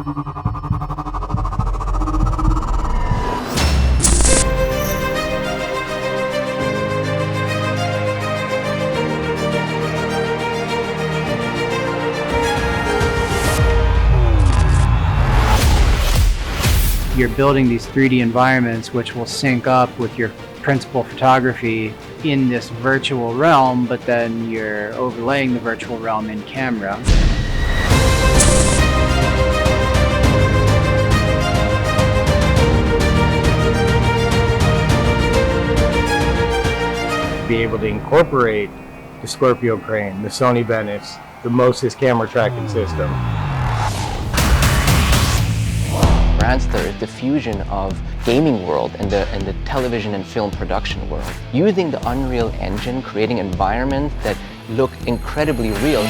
You're building these 3D environments which will sync up with your principal photography in this virtual realm, but then you're overlaying the virtual realm in camera. Be able to incorporate the Scorpio Crane, the Sony Venice, the Mo-Sys camera tracking system. BrandStar is the fusion of gaming world and the television and film production world. Using the Unreal Engine, creating environments that look incredibly real.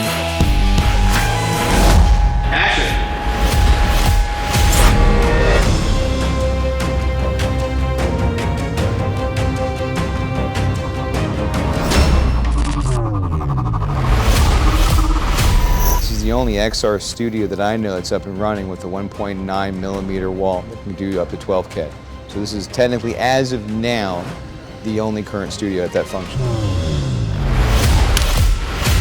Action! The only XR studio that I know that's up and running with a 1.9mm wall that can do up to 12K. So this is technically, as of now, the only current studio at that function.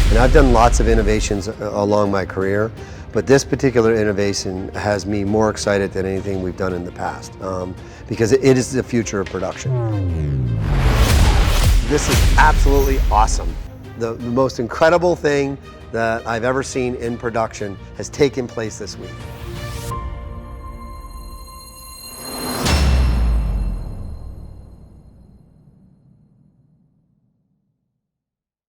And I've done lots of innovations along my career, but this particular innovation has me more excited than anything we've done in the past, because it is the future of production. This is absolutely awesome. The most incredible thing that I've ever seen in production has taken place this week.